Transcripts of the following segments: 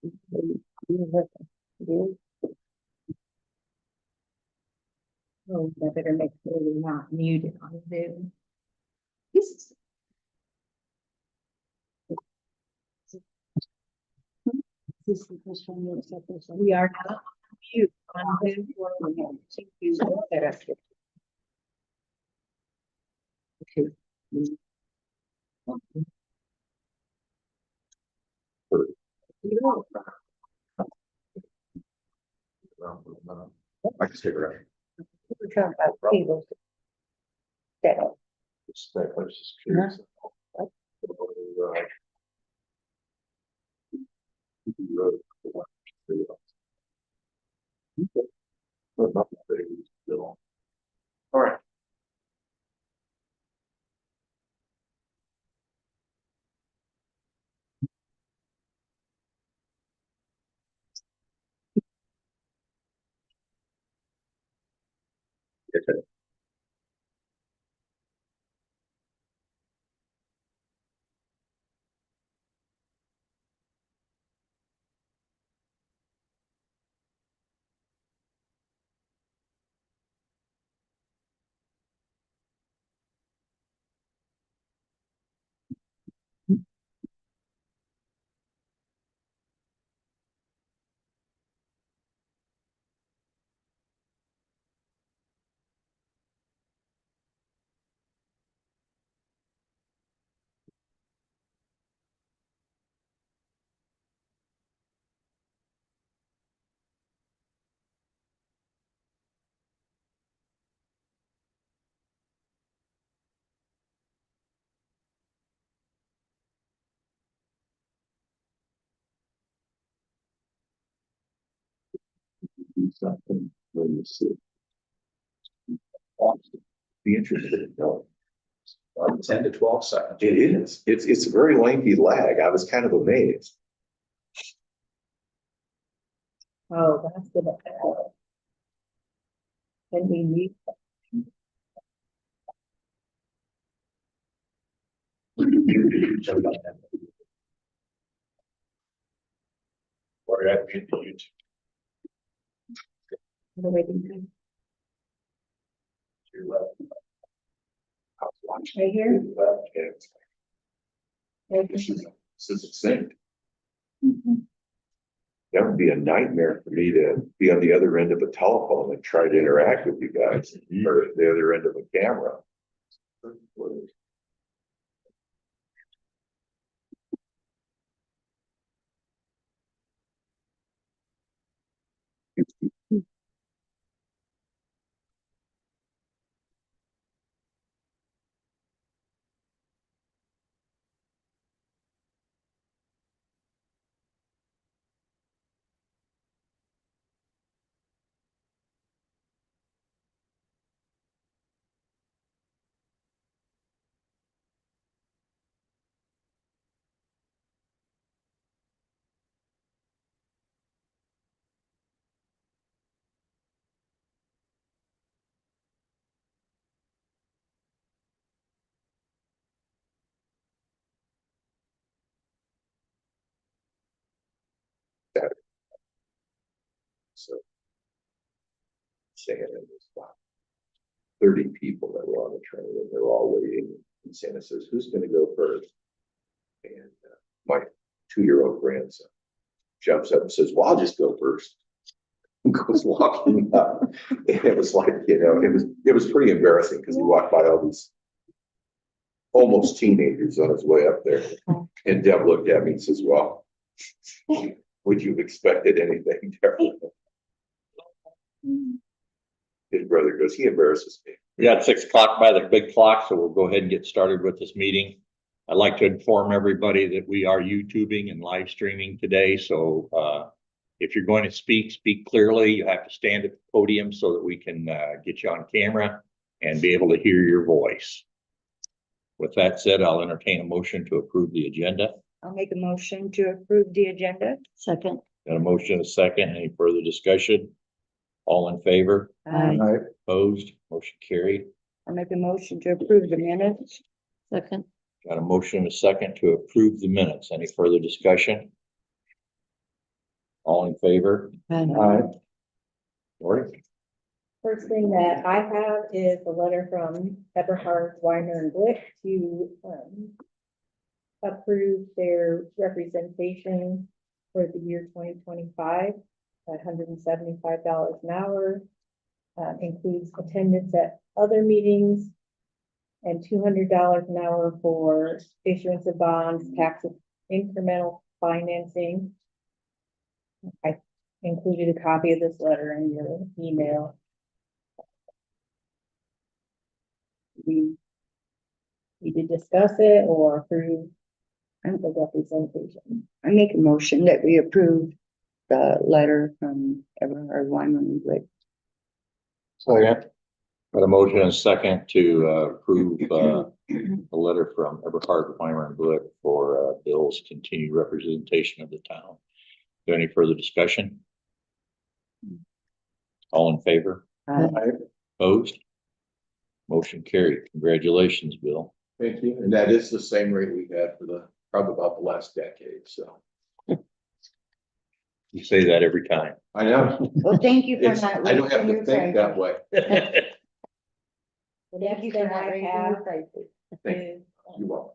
Oh, I better make sure we're not muted on Zoom. This is the first one you accept this one. We are not mute on Zoom. Thank you. Okay. I can stick around. We're talking about tables. That- I was just curious. All right. Do something when you see. Be interested in knowing. 10 to 12 seconds. It is. It's a very lengthy lag. I was kind of amazed. Oh, that's good. And we need. Or at YouTube. The waiting time. To your left. I was watching. Right here. This is synced. That would be a nightmare for me to be on the other end of a telephone and try to interact with you guys, or the other end of a camera. So, saying it was about 30 people that were on the train, and they're all waiting. And Santa says, "Who's going to go first?" And my 2-year-old grandson jumps up and says, "Well, I'll just go first." And goes walking up, and it was like, it was pretty embarrassing because he walked by all these almost teenagers on his way up there, and Deb looked at me and says, "Well, would you have expected anything different?" His brother goes, "He embarrasses me." We got 6 o'clock by the big clock, so we'll go ahead and get started with this meeting. I'd like to inform everybody that we are YouTubing and live streaming today. So if you're going to speak clearly. You have to stand at the podium so that we can get you on camera and be able to hear your voice. With that said, I'll entertain a motion to approve the agenda. I'll make a motion to approve the agenda. Second. Got a motion, a second. Any further discussion? All in favor? Opposed? Motion carried. I'll make a motion to approve the minutes. Second. Got a motion, a second to approve the minutes. Any further discussion? All in favor? Aye. Laurie? First thing that I have is a letter from Eberhard, Weiner and Glick to, approve their representation for the year 2025, $175 an hour. Includes attendance at other meetings and $200 an hour for issuance of bonds, tax incremental financing. I included a copy of this letter in your email. We did discuss it or approve the representation. I make a motion that we approve the letter from Everhard Wyman and Glick. Second. Got a motion and a second to approve a letter from Eberhard, Weimer and Glick for Bill's continued representation of the town. Is there any further discussion? All in favor? Aye. Opposed? Motion carried. Congratulations, Bill. Thank you. And that is the same rate we've had for probably about the last decade, so. You say that every time. I know. Well, thank you for It's, not. I don't have wasting to your think that time. way. The Thank you next for thing not I raising have your prices. is You won't.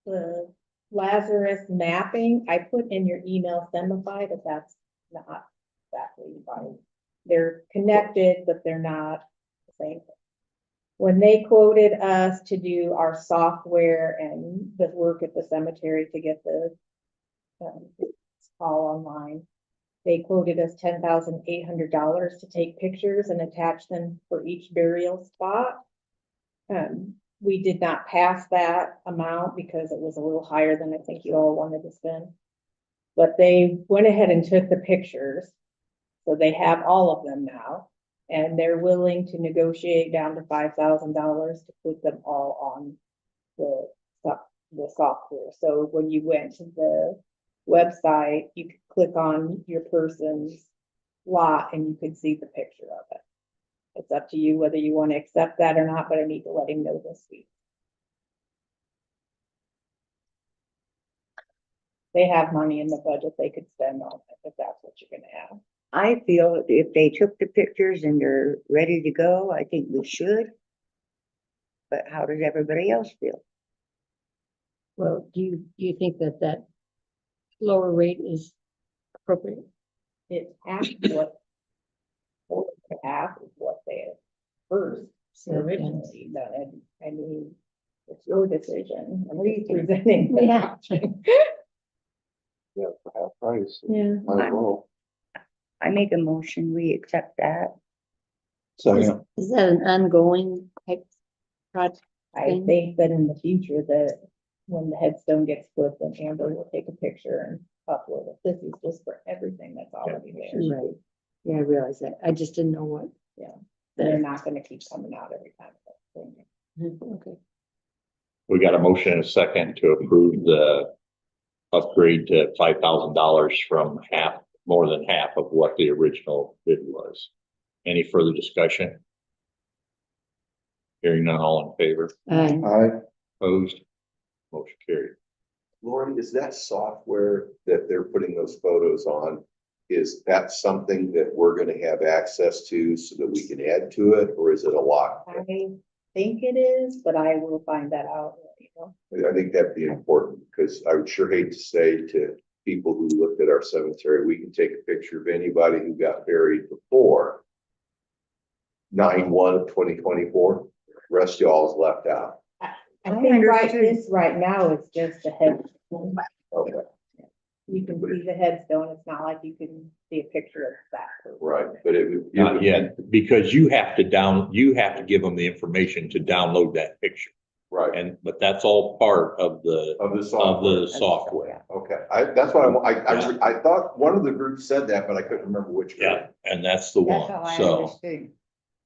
the Lazarus mapping. I put in your email Semify, but that's not exactly right. They're connected, but they're not the same thing. When they quoted us to do our software and the work at the cemetery to get the all online, they quoted us $10,800 to take pictures and attach them for each burial spot. We did not pass that amount because it was a little higher than I think you all wanted to spend. But they went ahead and took the pictures. So they have all of them now. And they're willing to negotiate down to $5,000 to put them all on the software. So when you went to the website, you could click on your person's lot and you could see the picture of it. It's up to you whether you want to accept that or not, but I need to let him know this week. They have money in the budget they could spend on it if that's what you're gonna have. I feel if they took the pictures and they're ready to go, I think we should. But how does everybody else feel? Well, do you think that that lower rate is appropriate? It's half of what they had first originally done. I mean, it's your decision. I'm just presenting. the Yeah. option. Yeah, for half price. Yeah. Might as well. I make a motion, we accept that. Second. Is that an ongoing type project? I thing? think that in the future that when the headstone gets put, then Amber will take a picture and upload it. This is just for everything that's already there. Right. Yeah, I realize that. I just didn't know what. They're not gonna keep coming out every time. Okay. We got a motion and a second to approve the upgrade to $5,000 from more than half of what the original bid was. Any further discussion? Hearing none, all in favor? Aye. Opposed? Motion carried. Laurie, is that software that they're putting those photos on, is that something that we're gonna have access to so that we can add to it, or is it a lock? I think it is, but I will find that out, you know. I think that'd be important, because I would sure hate to say to people who looked at our cemetery, we can take a picture of anybody who got buried before 9/1/2024. Rest y'all is left out. I I think understood. right now, it's just a headstone. Okay, You can see the headstone. It's not like you can see a picture of that. person. right, but it would. Not yet, because you have to give them the information to download that picture. Right, But that's all part of the of the software. software. Okay, that's what I thought one of the groups said that, but I couldn't remember which. Yeah, group. and that's the That's one, how I so, understood.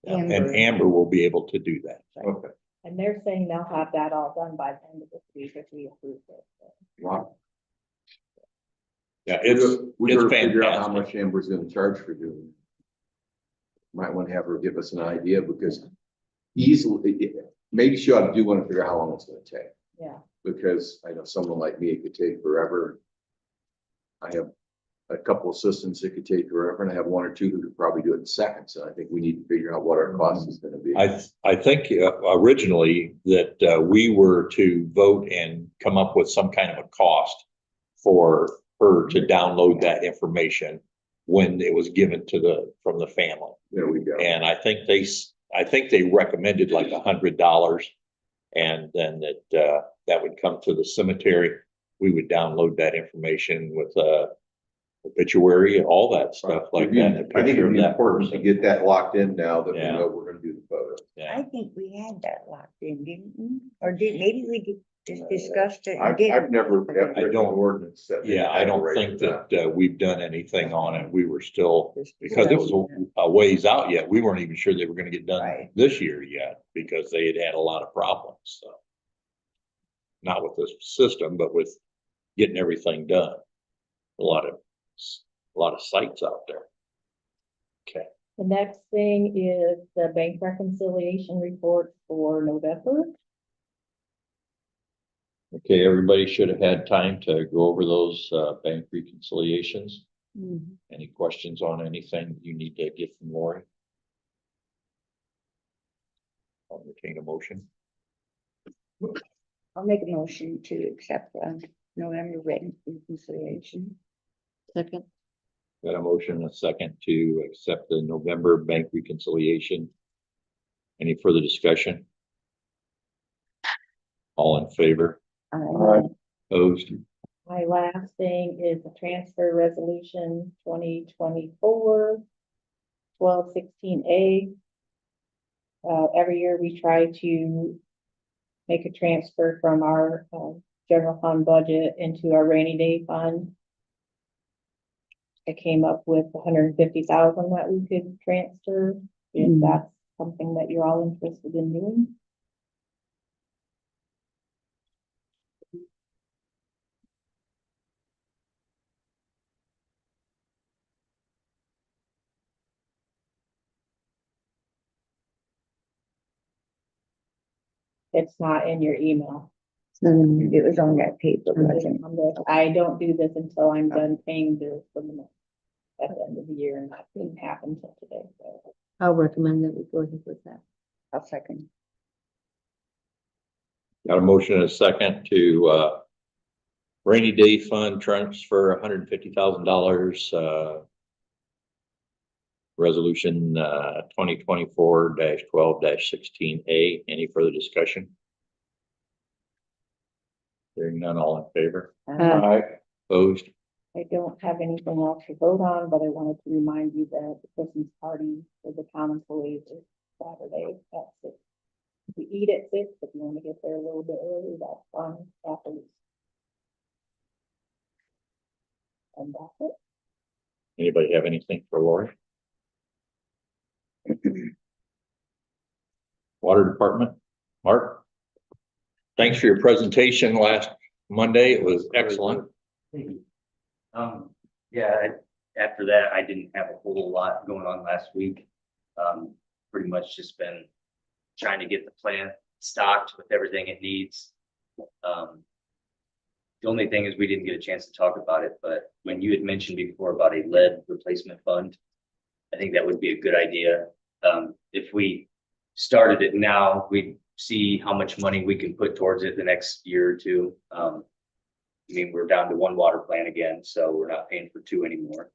yeah, and Amber. Amber will be able to do that. Okay. And they're saying they'll have that all done by the end of this week if we approve it. Wow. Yeah, it's We gotta it's figure out how fantastic. much Amber's gonna charge for doing it. Might want to have her give us an idea, because easily, maybe she ought to do want to figure out how long it's gonna take. Yeah. Because I know someone like me, it could take forever. I a couple assistants that could take her. We're gonna have one or two who could probably do it in seconds. And I think we need to figure out what our cost is gonna be. I think originally that we were to vote and come up with some kind of a cost for her to download that information when it was given from the family. There we go. And I think they recommended like $100. And then that would come to the cemetery. We would download that information with obituary, all that stuff like that. a I think picture it'd of be that important to person. get that locked in now that we Yeah. know we're gonna do the photo. Yeah. I think we had that locked in, didn't we? Or maybe we just discussed it and I've didn't. never I written an don't- ordinance that. Yeah, I don't think that we've done anything on it. We were still, Just because it was discussing a ways out yet, we weren't even sure they were gonna get done Right. this year yet, because they had had a lot of problems, so. Not with this system, but with getting everything done. A lot of sites out there. Okay, The next thing is the bank reconciliation report for November. okay, everybody should have had time to go over those bank reconciliations. Mhm. Any questions on anything you need to get from Laurie? I'll entertain a motion. I'll make a motion to accept November written reconciliation. Second, Got a motion and a second to accept the November bank reconciliation. Any further discussion? All in favor? Opposed? My last thing is the transfer resolution 2024-1216A. Every year we try to make a transfer from our general fund budget into our rainy day fund. I came up with 150,000 that we could transfer, if Mhm. that's something that you're all interested in doing. It's not in your email. it's not in there. It was on that paper, wasn't it? I don't do this until I'm done paying bills for the month at the end of the year, and that didn't happen until today, so. I'll recommend that we go ahead with that. I'll second. Got a motion and a second to rainy day fund transfer $150,000. Resolution 2024-12-16A. Any further discussion? Hearing none, all in favor? Opposed? I don't have anything else to vote on, but I wanted to remind you that the Christmas party for the town employees is Saturday at 6. We eat at 6, if you want to get there a little bit early, that's fine, afterwards. And that's it. Anybody have anything for Laurie? Water Department, Mark? Thanks for your presentation last Monday. It was excellent. After that, I didn't have a whole lot going on last week. Pretty much just been trying to get the plant stocked with everything it needs. The only thing is we didn't get a chance to talk about it, but when you had mentioned before about a lead replacement fund, I think that would be a good idea. If we started it now, we'd see how much money we can put towards it the next year or two. I mean, we're down to one water plant again, so we're not paying for two anymore.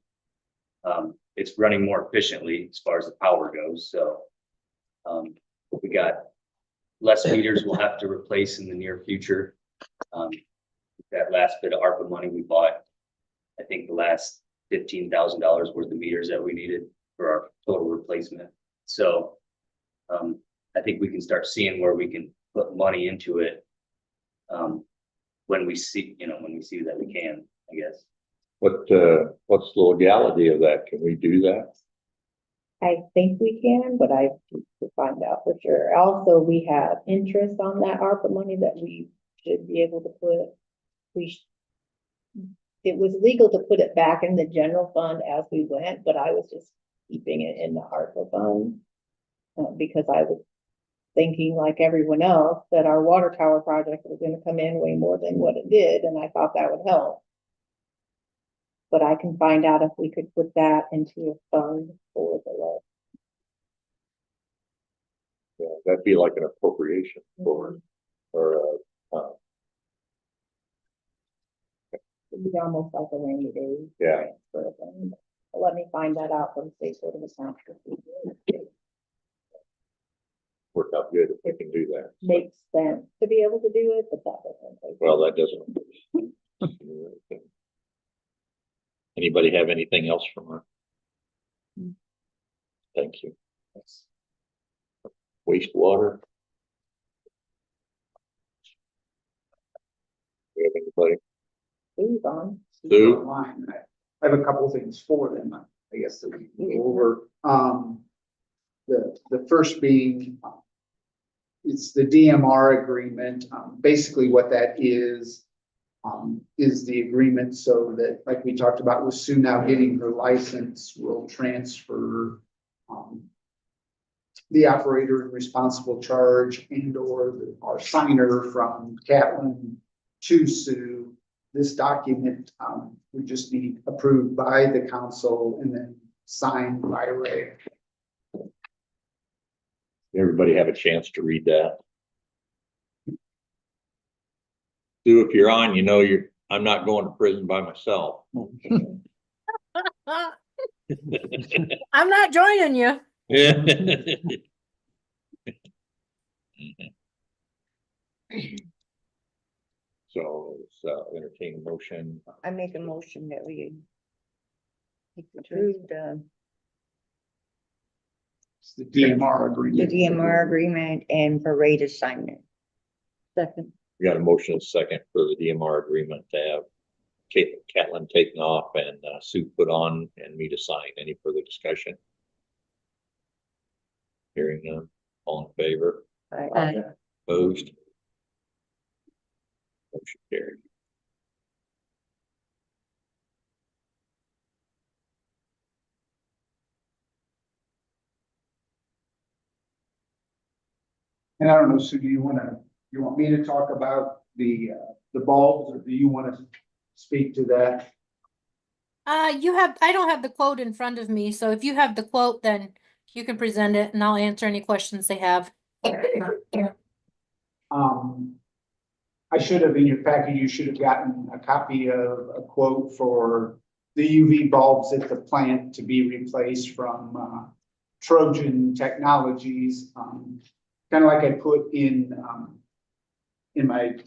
It's running more efficiently as far as the power goes, so we got less meters we'll have to replace in the near future. That last bit of ARPA money we bought, I think the last $15,000 worth of meters that we needed for our total replacement. So I think we can start seeing where we can put money into it when we see that we can, I guess. What's the legality of that? Can we do that? I think we can, but I have to find out for sure. Also, we have interest on that ARPA money that we should be able to put. It was legal to put it back in the general fund as we went, but I was just keeping it in the ARPA fund. Because I was thinking, like everyone else, that our water tower project was gonna come in way more than what it did, and I thought that would help. but I can find out if we could put that into a fund for the lead. Yeah, that'd be like an appropriation for, or, It'd be almost like a rainy day. yeah. transfer thing. But let me find that out from the state board of accounts. Work out good if we can do that. Makes sense to be able to do it, but that doesn't. Well, that doesn't. Anybody have anything else from her? Thank you. Wastewater. Do you have anybody? Who's on? Sue? Online. I have a couple of things for them, I guess, that we can go over. The first being, it's the DMR agreement. Basically what that is the agreement so that, like we talked about with Sue now getting her license, will transfer the operator in responsible charge and or our signer from Catlin to Sue. This document would just be approved by the council and then signed by Ray. Everybody have a chance to read that? Sue, if you're on, you know I'm not going to prison by myself. I'm not joining you. So it's entertain a motion. I make a motion that we approve It's the DMR the agreement. DMR agreement and for Ray to sign it. Second. We got a motion and a second for the DMR agreement to have Catlin taken off and Sue put on and me to sign. Any further discussion? Hearing none. All in favor? Aye. Opposed? Motion carried. And I don't know, Sue, do you want me to talk about the bulbs, or do you want to speak to that? I don't have the quote in front of me, so if you have the quote, then you can present it and I'll answer any questions they have. I should have, in your packet, you should have gotten a copy of a quote for the UV bulbs at the plant to be replaced from Trojan Technologies. Kind of like I put in my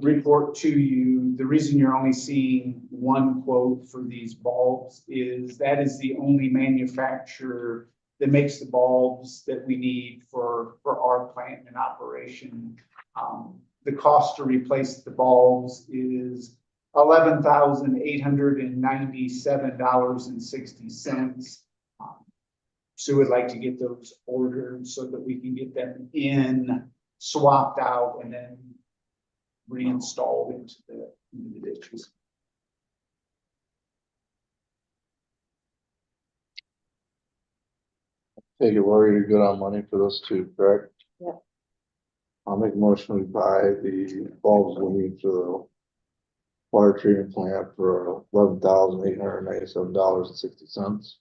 report to you, the reason you're only seeing one quote for these bulbs is that is the only manufacturer that makes the bulbs that we need for our plant and operation. The cost to replace the bulbs is $11,897.60. Sue would like to get those ordered so that we can get them in, swapped out, and then reinstalled into the ditches. Take it, Laurie, you're good on money for those two, correct? Yep. I'll make a motion to buy the bulbs we need for the water treatment plant for $11,897.60.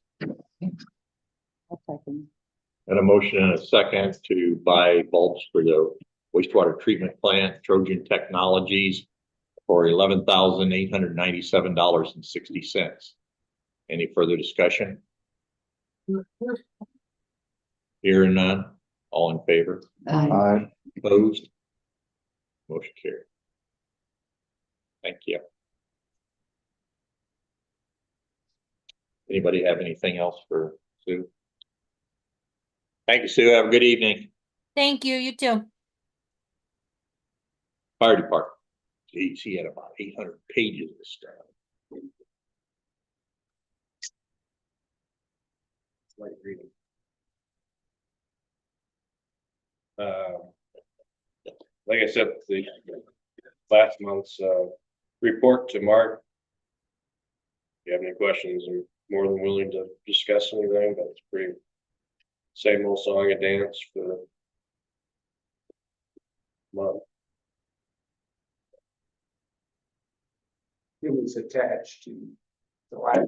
And a motion and a second to buy bulbs for the wastewater treatment plant, Trojan Technologies, for $11,897.60. Any further discussion? Hearing none, all in favor? Aye. Opposed? Motion carried. Thank you. Anybody have anything else for Sue? Thank you, Sue. Have a good evening. Thank you, you too. Fire department. Geez, he had about 800 pages of stuff. It's light reading. Like I said, the last month's report to Mark. If you have any questions, I'm more than willing to discuss anything, but it's pretty same old song and dance for the month. It was attached to So I,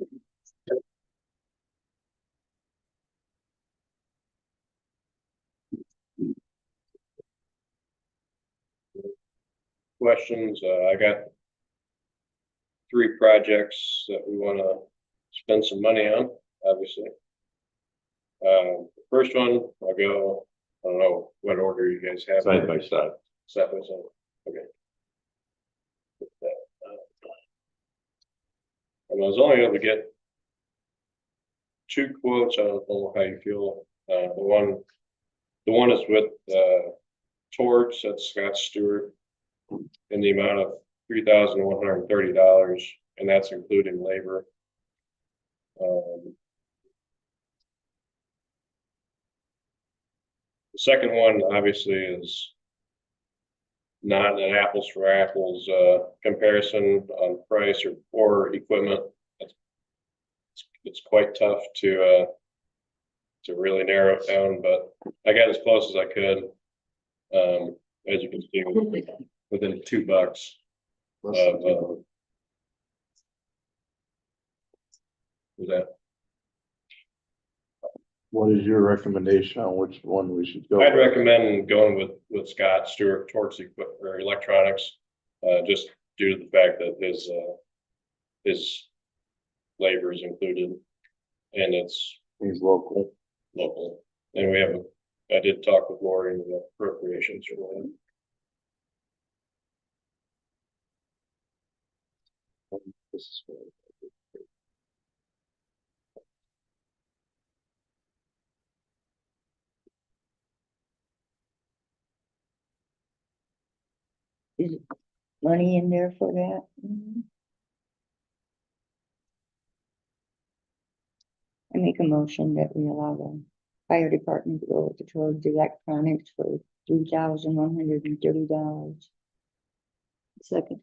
Questions? I got 3 projects that we want to spend some money on, obviously. First one, I'll go, I don't know what order you guys have. Side by side. Side by side, okay. And I was only able to get 2 quotes. I don't know how you feel. The one is with Torch, that's Scott Stewart, in the amount of $3,130, and that's including labor. The second one obviously is not an apples for apples comparison on price or equipment. It's quite tough to really narrow it down, but I got as close as I could. As you can see, within $2 of that. What is your recommendation on which one we should go? I'd with? recommend going with Scott Stewart Torch or electronics, just due to the fact that his labor is included, and it's He's local. local. And I did talk with Laurie and the appropriations for that. This is what- Is money in there for that? I make a motion that we allow the fire department to go towards electronics for $3,130. Second.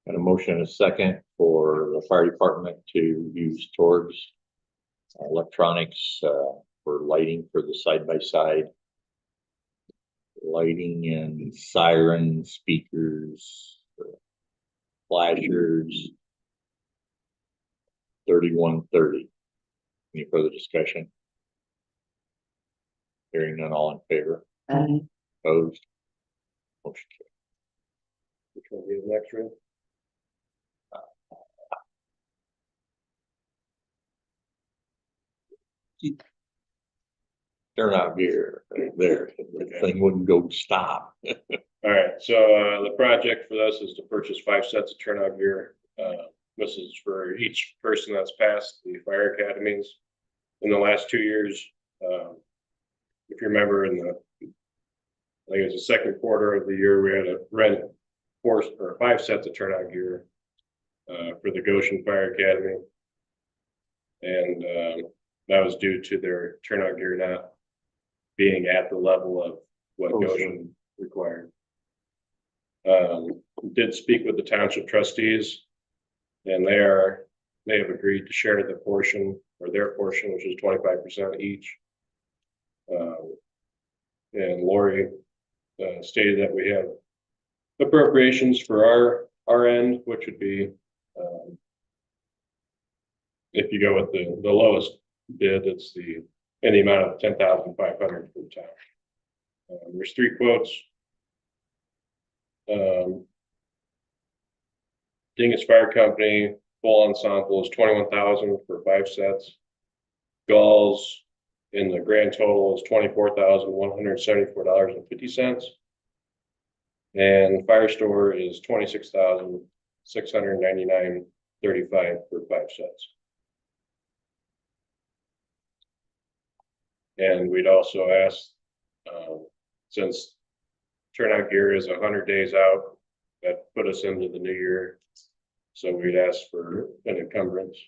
Got a motion and a second for the fire department to use towards electronics for lighting for the side by side. Lighting and siren speakers, flashers. 3130. Any further discussion? Hearing none, all in favor, opposed? Motion carried. Which one will be the next room? Turnout gear, right there, the thing wouldn't go stop. All right, so the project for this is to purchase 5 sets of turnout gear. This is for each person that's passed the fire academies in the last 2 years. If you remember I think it was the second quarter of the year, we had to rent 4 or 5 sets of turnout gear for the Goshen Fire Academy. And that was due to their turnout gear not being at the level of what Goshen required. Did speak with the township trustees, and they have agreed to share the portion, or their portion, which is 25% each. And Laurie stated that we have appropriations for our end, which would be if you go with the lowest bid, it's in the amount of $10,500 for the town. There's 3 quotes. Dingus Fire Company full ensemble is $21,000 for 5 sets. Gulls in the grand total is $24,174.50. And Firestore is $26,699.35 for 5 sets. And we'd also asked, since turnout gear is 100 days out, that put us into the new year. So we'd ask for an encumbrance.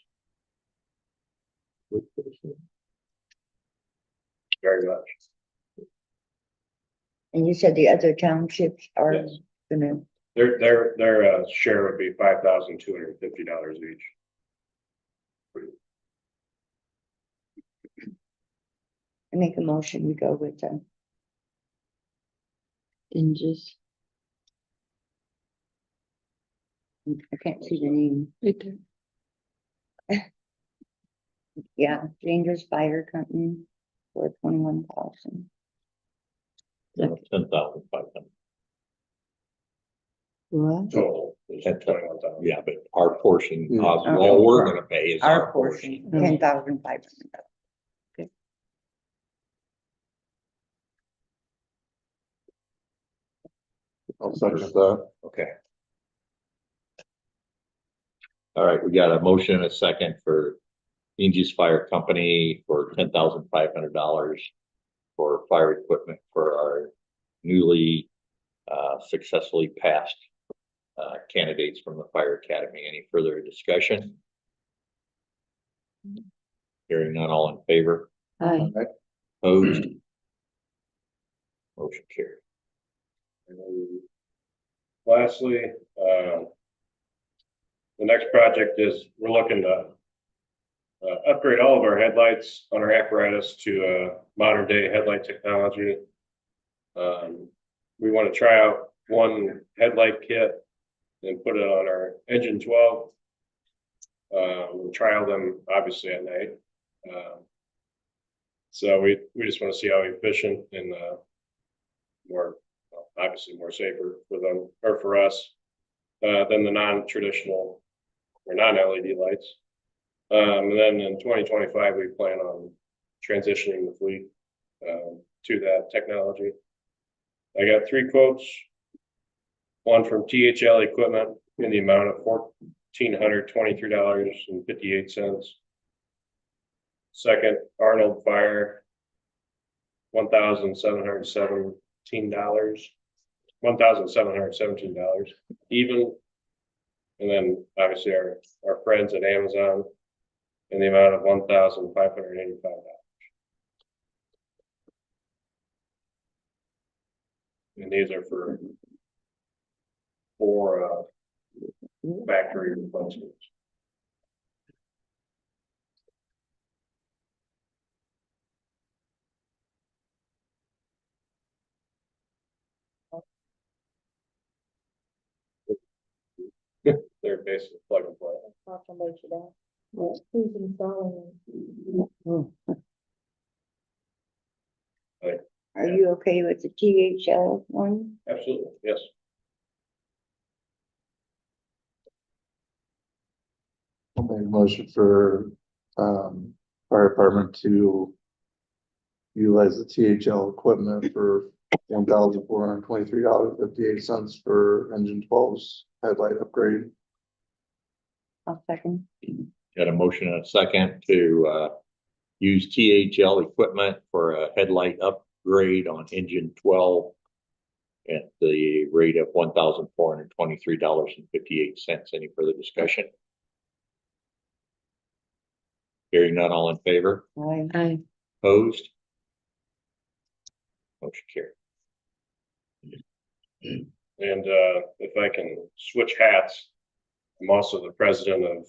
Very much. And you said the other townships are Yes. gonna, Their share would be $5,250 each. I make a motion, we go with them. Dinges. I can't see the name. Right there. Yeah, Dangerous Fire Company for 21,000. 10,500. What? Total is That's- 21,000. Yeah, but our portion, Yeah. all we're gonna pay is Our portion, Mm. 10,500. I'll second that. Okay. All right, we got a motion and a second for Ingie's Fire Company for $10,500 for fire equipment for our newly successfully passed candidates from the Fire Academy. Any further discussion? Hearing none, all in favor? Aye. Opposed? Motion carried. And then lastly, the next project is we're looking to upgrade all of our headlights on our apparatus to modern day headlight technology. We want to try out one headlight kit and put it on our engine 12. We'll trial them obviously at night. So we just want to see how efficient and more, obviously more safer for them or for us than the non-traditional or non-LED lights. And then in 2025, we plan on transitioning the fleet to that technology. I got 3 quotes. One from THL Equipment in the amount of $1,423.58. Second, Arnold Fire, $1,717. $1,717 even. And then obviously our friends at Amazon in the amount of $1,585. And these are for 4 factory replacements. They're basically plug and play. Talk about you that. Who's installing? Are you okay with the THL one? Absolutely, yes. I'll make a motion for, fire department to utilize the THL equipment for $1,423.58 for engine 12's headlight upgrade. I'll second. Got a motion and a second to use THL equipment for a headlight upgrade on engine 12 at the rate of $1,423.58. Any further discussion? Hearing none, all in favor? Aye. Aye. Opposed? Motion carried. And if I can switch hats, I'm also the president of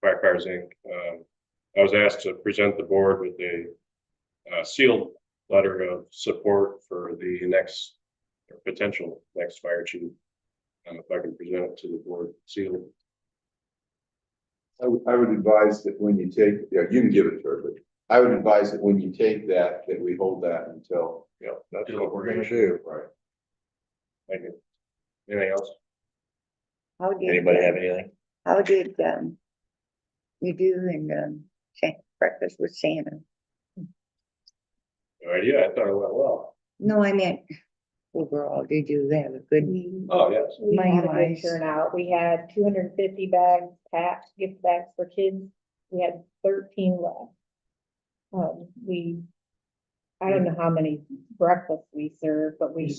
Firefighters Inc. I was asked to present the board with a sealed letter of support for the next or potential next fire chief. If I can present it to the board sealed. I would advise that when you take, yeah, you can give it to her, but I would advise that when you take that we hold that until. Yeah, that's what we're gonna do. Right. Thank you. Anything else? How did, Anybody have anything? how did, you do in, breakfast with Santa? No idea. I thought it went well. No, I meant overall, did you have a good, Oh, yes. We had a good Money-wise. turnout. We had 250 bags packed, gift bags for kids. We had 13 left. I don't know how many breakfasts we served, but we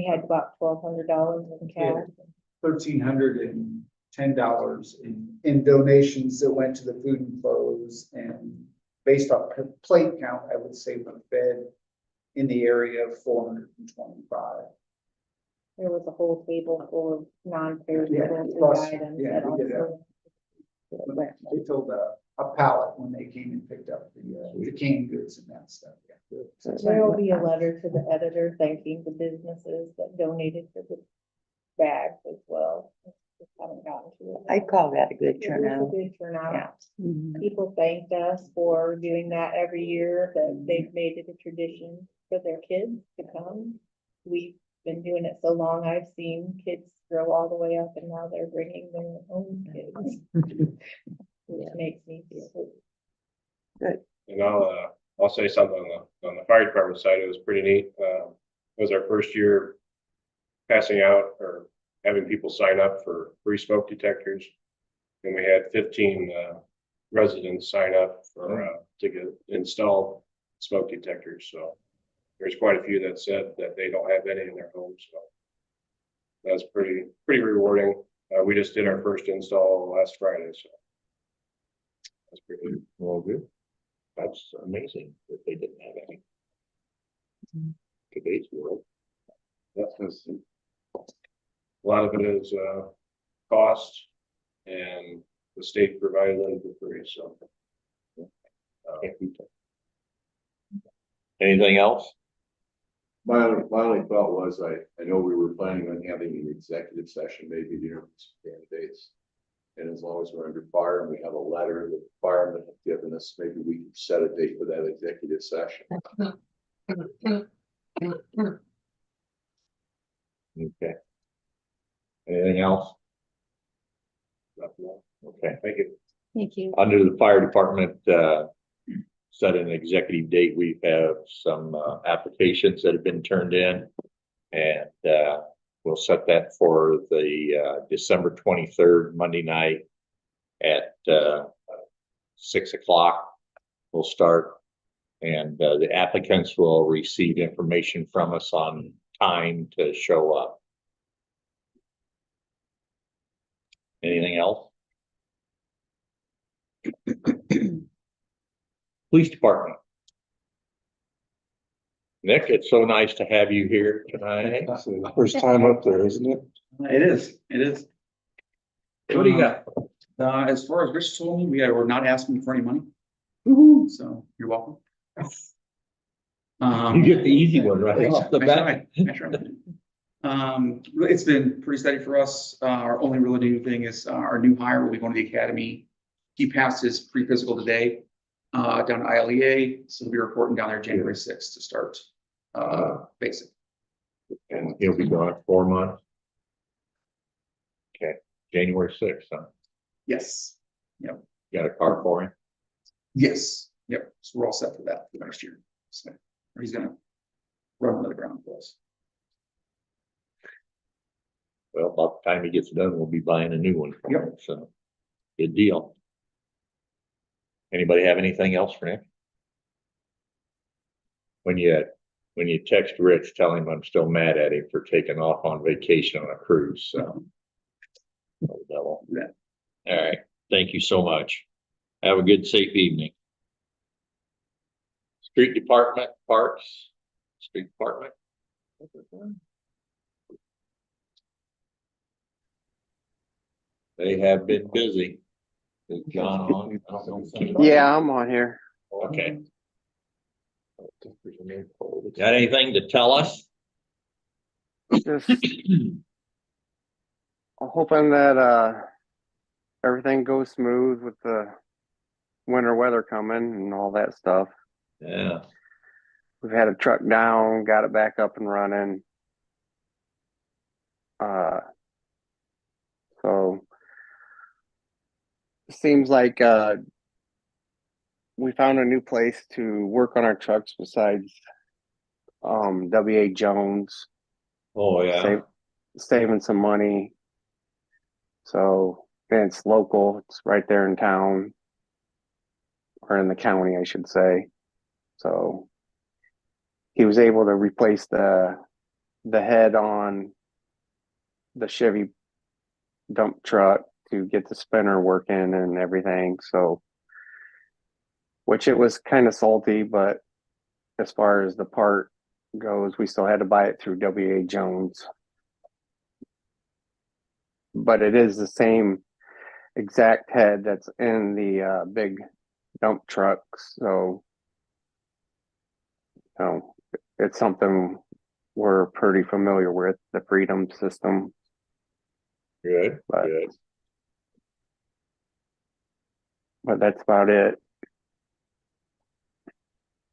had about $1,200 in cash. $1,310 in donations that went to the food and clothes, and based off plate count, I would say we fed in the area of 425. There was a whole table full of non-perishable Yeah, food plus, items yeah, that we did also. They filled a pallet when they came and picked up the canned goods and that stuff. Yeah. There will be a letter to the editor thanking the businesses that donated for the bags as well. Just haven't gotten to it. I'd call that a good It was turnout. a good turnout. Yeah. Mhm. People thanked us for doing that every year, that they've made it a tradition for their kids to come. We've been doing it so long, I've seen kids grow all the way up and now they're bringing their own kids. Which makes me feel. And I'll say something on the fire department side, it was pretty neat. It was our first year passing out or having people sign up for free smoke detectors. And we had 15 residents sign up for to get installed smoke detectors. So there's quite a few that said that they don't have any in their homes. So that's pretty rewarding. We just did our first install last Friday, so that's pretty good. Well, good. That's amazing that they didn't have any. Today's world. That's a lot of it is cost, and the state provided them for free. So Anything else? My only thought was, I know we were planning on having an executive session, maybe to interview some candidates. And as long as we're under fire and we have a letter that the firemen have given us, maybe we could set a date for that executive session. Okay. Anything else? nothing more. Okay. Thank you. Thank you. Under the fire department, set an executive date. We have some applications that have been turned in. And we'll set that for the December 23rd, Monday night at 6 o'clock. We'll start. And the applicants will receive information from us on time to show up. Anything else? Police department. Nick, it's so nice to have you here tonight. It's the first time up there, isn't it? It is. What do you got? As far as Rich told me, we're not asking for any money, so you're welcome. You get the easy one right off the bat. I try. It's been pretty steady for us. Our only really new thing is our new hire will be going to the academy. He passed his pre-physical today, down to ILEA, so he'll be reporting down there January 6th to start, basic. And he'll be gone 4 months. Okay, January 6th, huh? Yes. Yep. Got a car for him? Yes. Yep. So we're all set for that for next year. So or he's gonna run another ground for us. Well, about the time he gets done, we'll be buying a new one for him, so good deal. Anybody have anything else for Nick? When you text Rich, tell him I'm still mad at him for taking off on vacation on a cruise, so. Oh, devil. Yeah. All right, thank you so much. Have a good, safe evening. Street department, parks, street department. They have been busy. Is John on? Yeah, I'm on here. Okay. Got anything to tell us? Just I'm hoping that everything goes smooth with the winter weather coming and all that stuff. Yeah. We've had a truck down, got it back up and running. So it seems like we found a new place to work on our trucks besides W.A. Jones. Oh, yeah. Saving some money. So, and it's local, it's right there in town. Or in the county, I should say. So he was able to replace the head on the Chevy dump truck to get the spinner working and everything. So, which it was kind of salty, but as far as the part goes, we still had to buy it through W.A. Jones. But it is the same exact head that's in the big dump trucks. So, it's something we're pretty familiar with, the Freedom system. Good, But- good. but that's about it.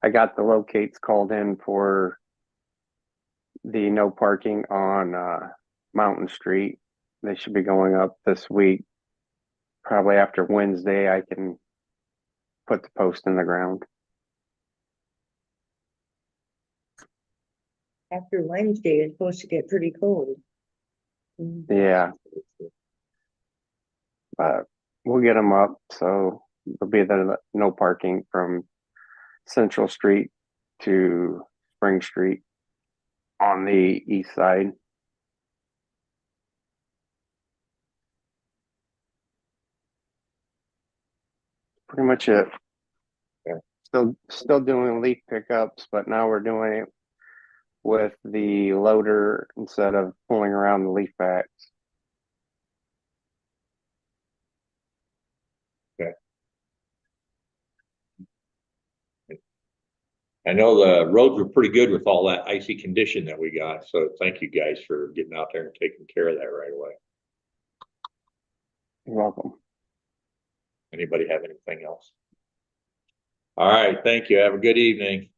I got the locates called in for the no parking on Mountain Street. They should be going up this week. Probably after Wednesday, I can put the post in the ground. After Wednesday, it's supposed to get pretty cold. Yeah. But we'll get them up, so there'll be the no parking from Central Street to Spring Street on the east side. Pretty much it. Yeah. Still doing leaf pickups, but now we're doing it with the loader instead of pulling around the leaf backs. I know the roads were pretty good with all that icy condition that we got, so thank you guys for getting out there and taking care of that right away. You're welcome. Anybody have anything else? All right, thank you. Have a good evening.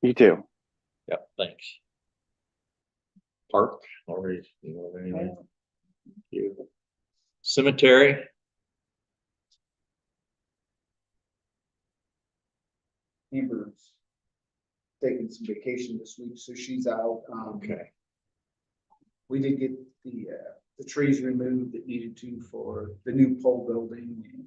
You too. Yep, thanks. Park, Laurie, you know, anyway. You. Cemetery, Amber's taking some vacation this week, so she's out. okay, We did get the trees removed that needed to for the new pole building, and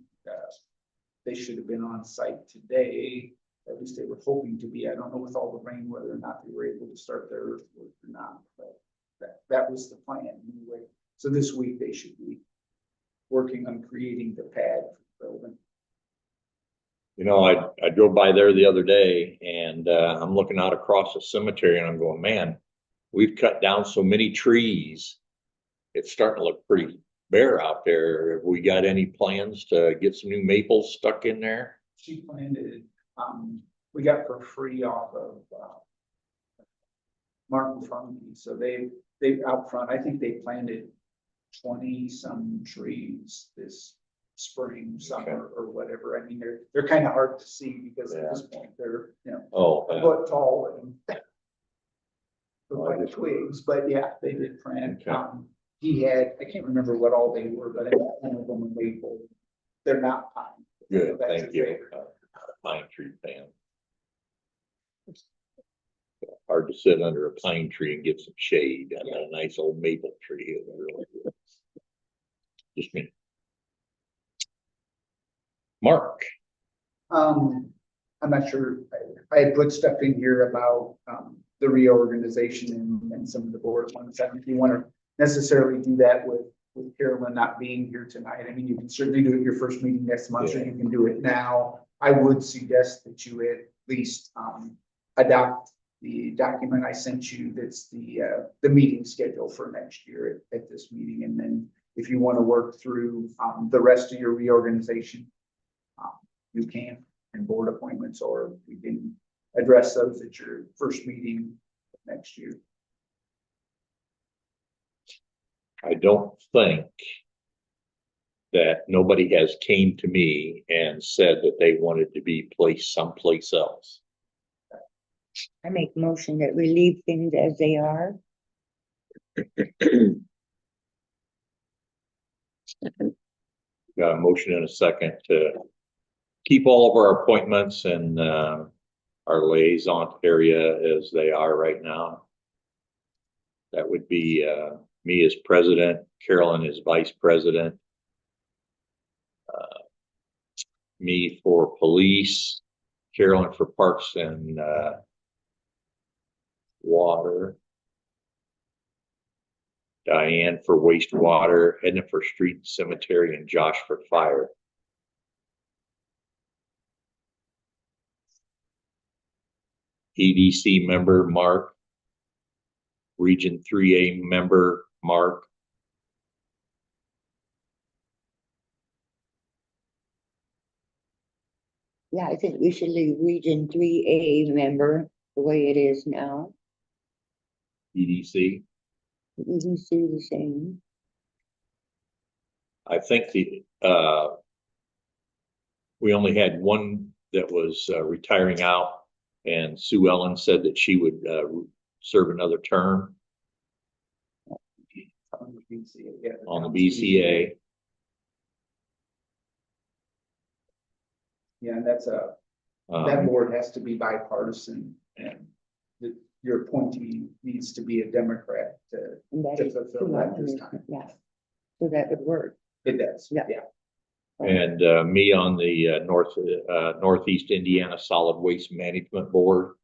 they should have been on site today. At least they were hoping to be. I don't know with all the rain whether or not they were able to start their earthwork or not, but that was the plan anyway. So this week they should be working on creating the pad for the building. you know, I drove by there the other day and I'm looking out across the cemetery and I'm going, man, we've cut down so many trees. It's starting to look pretty bare out there. Have we got any plans to get some new maples stuck in there? She planted, we got for free off of Martin Funky. So they out front, I think they planted 20 some trees this spring, summer, or whatever. I mean, they're kind of hard to see because at this point they're, you know, Oh, a foot tall and look like twigs, but yeah, they did plant. Okay. He had, I can't remember what all they were, but I got one of them a maple. They're not pine. good, That's thank his you. favorite. Pine tree fan. Hard to sit under a pine tree and get some shade. I got a nice old maple tree. It's really good. Just me. Mark, I'm not sure, I had put stuff in here about, the reorganization and some of the board ones. I don't know if you want to necessarily do that with Carolyn not being here tonight. I mean, you can certainly do it your first meeting next month, or Yeah. you can do it now. I would suggest that you at least, adopt the document I sent you. That's the meeting schedule for next year at this meeting. And then if you want to work through, the rest of your reorganization, you can, and board appointments, or we can address those at your first meeting next year. I don't think that nobody has came to me and said that they wanted to be placed someplace else. I make a motion that we leave things as they are. Got a motion and a second to keep all of our appointments and our liaison area as they are right now. That would be me as president, Carolyn as vice president. Me for police, Carolyn for parks and water. Diane for wastewater, Edna for street and cemetery, and Josh for fire. EDC member, Mark. Region 3A member, Mark. Yeah, I think we should leave Region 3A member the way it is now. EDC, EDC the same. I think we only had one that was retiring out, and Sue Ellen said that she would serve another term On the BCA, yeah, on the BCA. Yeah, and that's that Um, board has to be bipartisan, and your appointee needs to be a Democrat to And that to is fulfill too that much, this time. yeah. So that would work. It does, Yeah. yeah. And me on the Northeast Indiana Solid Waste Management Board.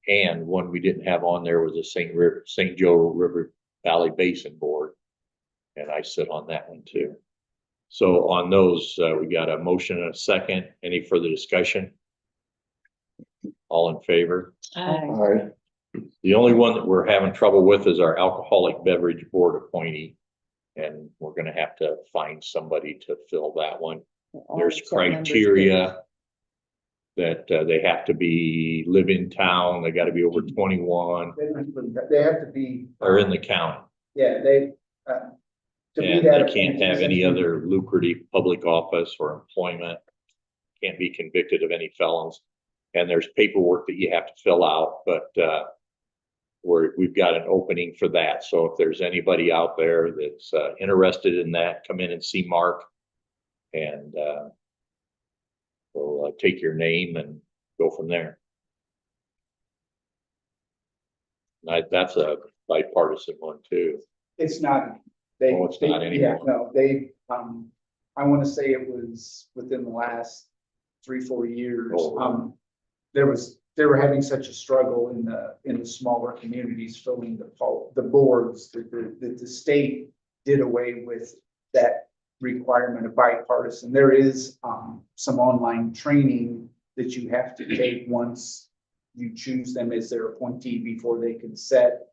And one we didn't have on there was the St. Joe River Valley Basin Board. And I sit on that one too. So on those, we got a motion and a second. Any further discussion? All in favor? Aye. The only one that we're having trouble with is our Alcoholic Beverage Board appointee. And we're gonna have to find somebody to fill that one. All There's except members criteria that they have to live in town, they gotta be over 21, They have to be. or in the county. Yeah, they, to be And that. they can't have any other lucrative public office or employment. Can't be convicted of any felons. And there's paperwork that you have to fill out, but we've got an opening for that. So if there's anybody out there that's interested in that, come in and see Mark. And we'll take your name and go from there. That's a bipartisan one too. It's not, they. Oh, it's not Yeah, anymore. no, they, I want to say it was within the last 3-4 years. Oh. They were having such a struggle in the smaller communities filling the boards that the state did away with that requirement of bipartisan. There is, some online training that you have to take once you choose them as their appointee before they can set,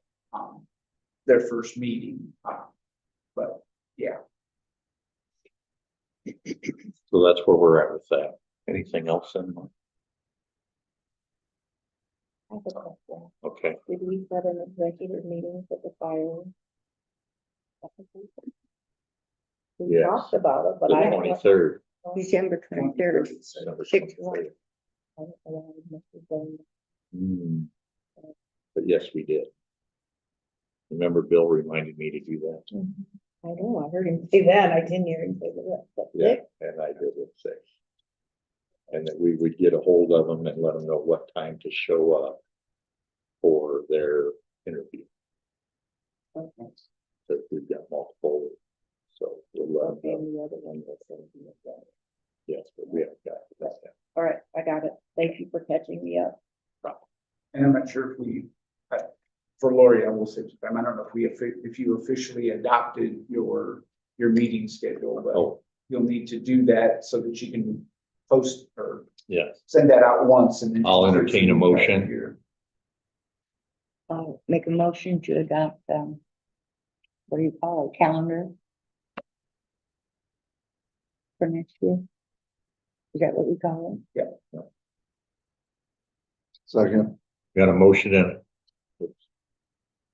their first meeting. But yeah. So that's where we're at with that. Anything else in? I have a question. Okay, Did we set an executive meeting for the fire? application? We Yes. talked about it, but the I. 23rd. December 23rd. December 6 23rd. I don't know, I must have done- Hmm. But yes, we did. Remember, Bill reminded me to do that. I know, I heard him say that, I didn't hear him say the rest, but Yeah, and I did it 6. And that we would get a hold of them and let them know what time to show up for their interview. Okay. So we've got multiple, so we'll, Okay, the other one was something like that. yes, but we haven't got that yet. All right, I got it. Thank you for catching me up. And I'm not sure if we, for Laurie, I will say, I don't know if you officially adopted your meeting schedule, but Oh, you'll need to do that so that you can post or yes, send that out once and then. I'll entertain a motion. I'll make a motion to adopt, what do you call it, calendar? For next year? Is that what we call it? Yeah. Second, got a motion and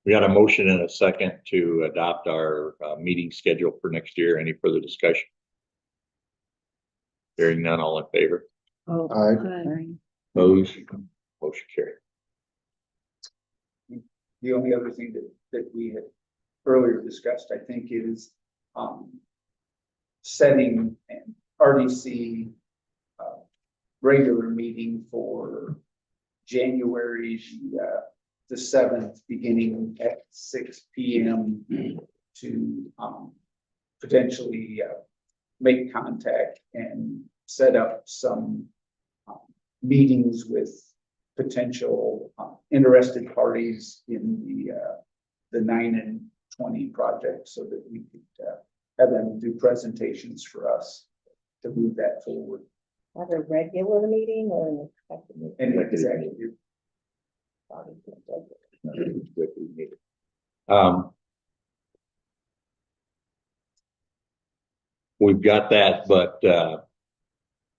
we got a motion and a second to adopt our meeting schedule for next year. Any further discussion? Hearing none, all in favor? Oh, Aye. aye. Opposed? Motion carried. The only other thing that we had earlier discussed, I think, is, setting an RDC, regular meeting for January, the 7th, beginning at 6 p.m. to, potentially, make contact and set up some, meetings with potential, interested parties in the 9 and 20 project so that we could, have them do presentations for us to move that forward. Have a regular meeting or an expected meeting? And Executive exactly, We've got that, but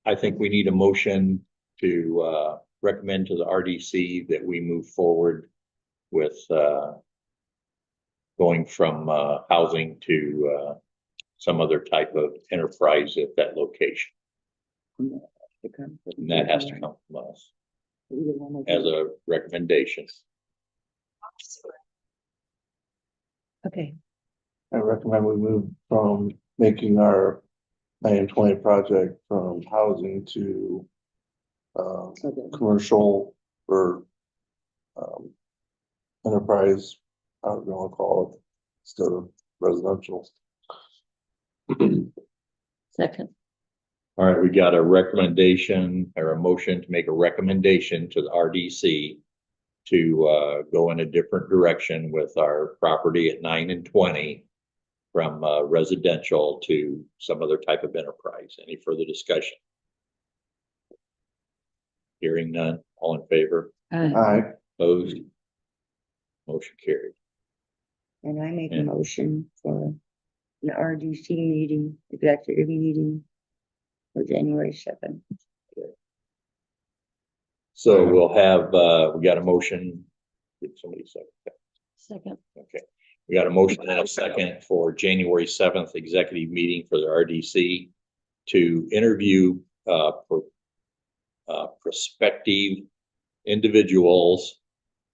I think we need a motion to recommend to the RDC that we move forward with going from housing to some other type of enterprise at that location. And that has to come from us as a recommendation. Okay, I recommend we move from making our 920 project from housing to commercial or enterprise, I don't know what to call it, instead of residential. second, All right, we got a recommendation or a motion to make a recommendation to the RDC to go in a different direction with our property at 9 and 20 from residential to some other type of enterprise. Any further discussion? Hearing none, all in favor? Aye. Opposed? Motion carried. And I make a Yeah. motion for an RDC meeting, executive meeting for January 7th. So we'll have, we got a motion. Did somebody say? second, Okay, we got a motion and a second for January 7th executive meeting for the RDC to interview for prospective individuals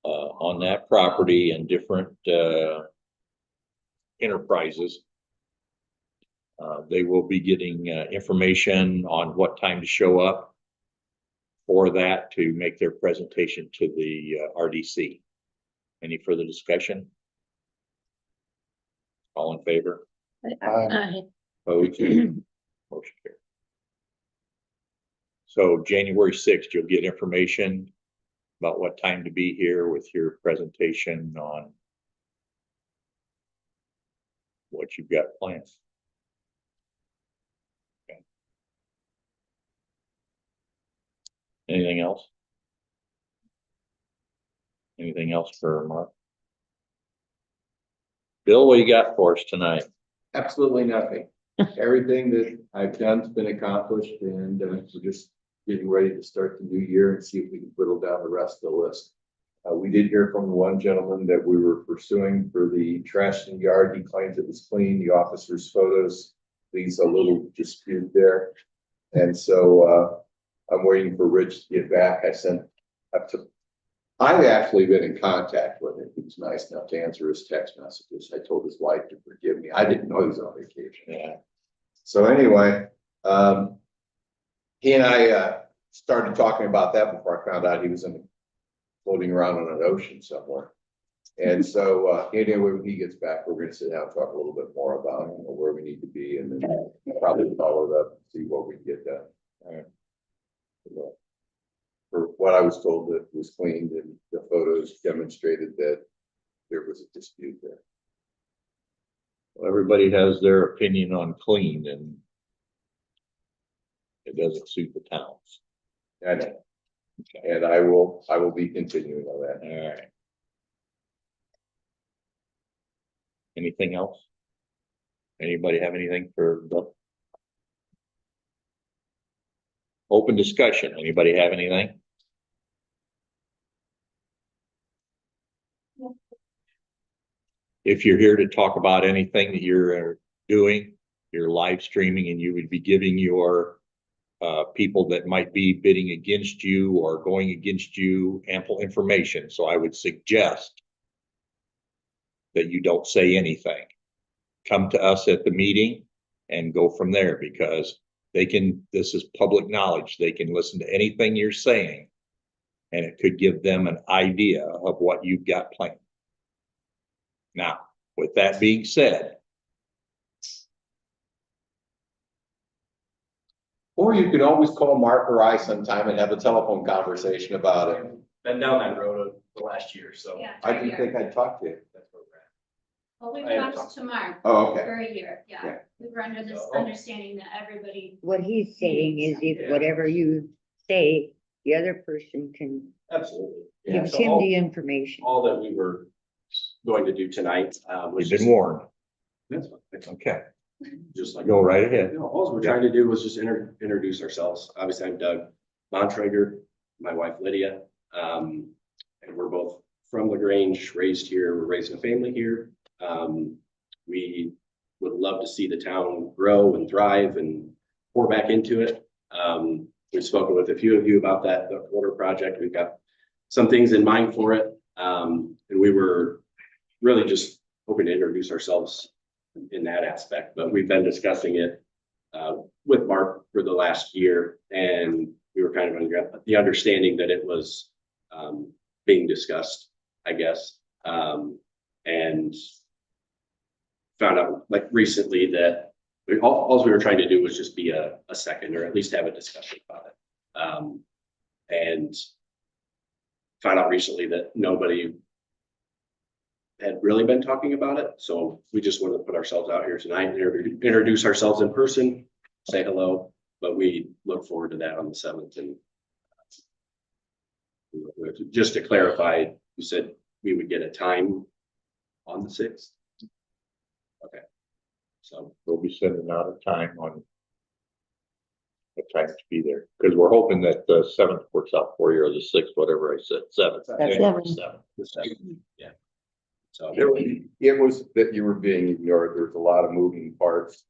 on that property and different enterprises. They will be getting information on what time to show up for that to make their presentation to the RDC. Any further discussion? All in favor? aye, Opposed? Motion carried. So January 6th, you'll get information about what time to be here with your presentation on what you've got planned. Okay. Anything else? Anything else for Mark? Bill, what you got for us tonight? Absolutely nothing. Everything that I've done's been accomplished, and we're just getting ready to start the new year and see if we can whittle down the rest of the list. We did hear from one gentleman that we were pursuing for the trash in the yard. He claims it was clean. The officer's photos leaves a little dispute there. And so I'm waiting for Rich to get back. I've actually been in contact with him. He was nice enough to answer his text messages. I told his wife to forgive me. I didn't know he was on vacation. Yeah. So anyway, he and I started talking about that before I found out he was floating around on an ocean somewhere. And so anyway, when he gets back, we're going to sit down and talk a little bit more about where we need to be, and then probably follow it up and see what we can get done. All right. For what I was told, that was cleaned and the photos demonstrated that there was a dispute there. Well, everybody has their opinion on clean, and it doesn't suit the towns. I know. And I will be continuing on that. All right. Anything else? Anybody have anything for Bill? Open discussion. Anybody have anything? If you're here to talk about anything that you're doing, you're live streaming, and you would be giving your people that might be bidding against you or going against you ample information. So I would suggest that you don't say anything. Come to us at the meeting and go from there, because this is public knowledge. They can listen to anything you're saying, and it could give them an idea of what you've got planned. Now, with that being said, Or you can always call Mark or I sometime and have a telephone conversation about it. Been down that road the last year, so. Yeah, I didn't think I'd talk to you. well, we've I have talked to Mark Oh, okay. for a year, Yeah. yeah. We were under this Oh. understanding that everybody, What he's saying is if Yeah. whatever you say, the other person can Absolutely. Yeah, give so him all- the information. All that we were going to do tonight, was we've been just. warned. That's fine. It's Okay, just like. go right ahead. No, all we're trying to do was just introduce ourselves. Obviously, I'm Doug Bontrager, my wife Lydia. And we're both from LaGrange, raised here. We're raising a family here. We would love to see the town grow and thrive and pour back into it. We've spoken with a few of you about that, the water project. We've got some things in mind for it. And we were really just hoping to introduce ourselves in that aspect, but we've been discussing it with Mark for the last year, and we were kind of under the understanding that it was being discussed, I guess, and found out like recently that all we were trying to do was just be a second, or at least have a discussion about it, and found out recently that nobody had really been talking about it. So we just wanted to put ourselves out here tonight, introduce ourselves in person, say hello, but we look forward to that on the 7th. And just to clarify, you said we would get a time on the 6th. Okay. So we'll be sending out a time on the time to be there, because we're hoping that the 7th works out for you, or the 6th, whatever I said, 7th. That's 7th. Yeah. So It was that you were being ignored. There's a lot of moving parts.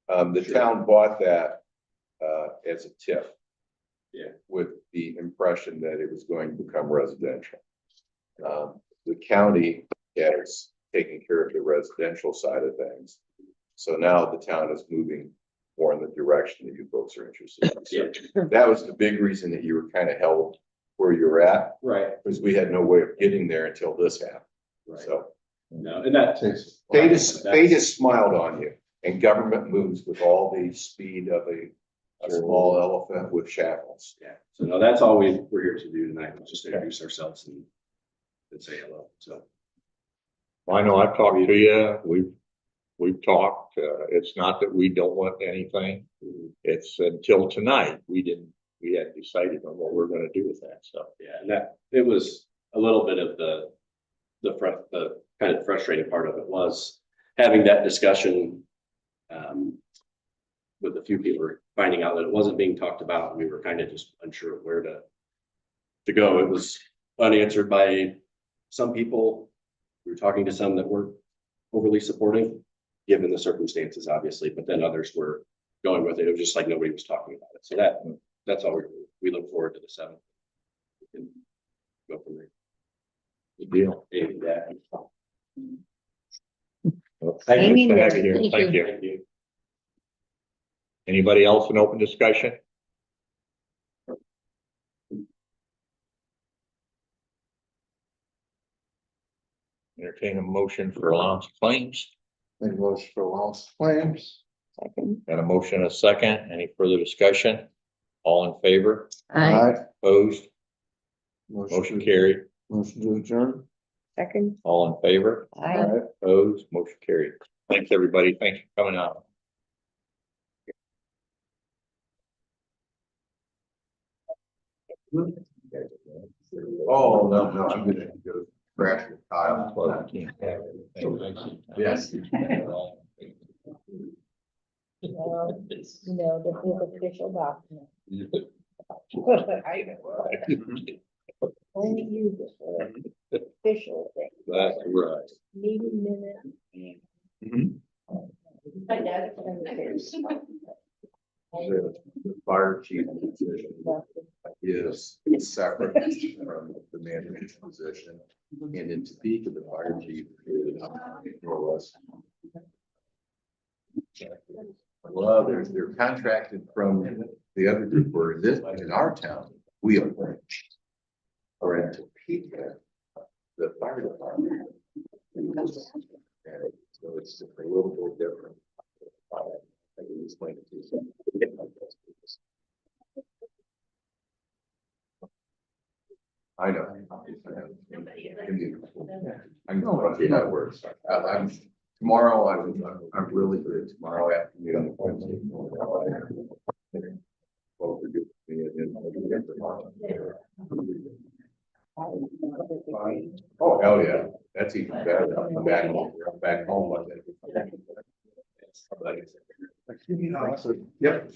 The town bought that as a TIF. Yeah. With the impression that it was going to become residential. The county is taking care of the residential side of things. So now the town is moving more in the direction that you folks are interested in. So that was the big reason that you were kind of held where you're at. right. Because we had no way of getting there until this happened. Right. So No, and that fate has smiled on you, and government moves with all the speed of a small elephant with shackles. Yeah. So no, that's all we're here to do tonight. Just introduce ourselves and say hello. So I know I've talked to you, we've talked, it's not that we don't want anything. It's until tonight, we hadn't decided on what we're gonna do with that, so. yeah, and that it was a little bit of the kind of frustrating part of it was having that discussion with a few people, finding out that it wasn't being talked about, and we were kind of just unsure of where to go. It was unanswered by some people. We were talking to some that weren't overly supportive, given the circumstances, obviously, but then others were going with it. It was just like nobody was talking about it. So that's all we look forward to the 7th. We can go from there. Good deal. Yeah. Well, thank you Amy, for having you here. thank Thank you. you. Anybody else in open discussion? Entertain a motion for allowance of claims. Make a motion for allowance of claims. second. Got a motion, a second. Any further discussion? All in favor? Aye. Opposed? Motion carried. Motion to adjourn. Second. All in favor? Aye. Opposed? Motion carried. Thanks, everybody. Thanks for coming out. Oh, no, I'm gonna go crash with Kyle. Well, we can't have it. Yes. No, this is official document. Only use it for official thing, That's right. meeting minutes. Mhm. My dad. The fire chief position is separate from the management position. And in Topeka, the fire chief is more or less. Well, they're contracted from the other group, where in our town, we are. Or in Topeka, the fire department. So it's a little bit different. I can explain it to you. I know. I know how that works. Tomorrow, I'm really good. Tomorrow afternoon, I'm going to. Well, we're good. Oh, hell yeah. That's even better. I'm back home. I'm back home Monday. Yep.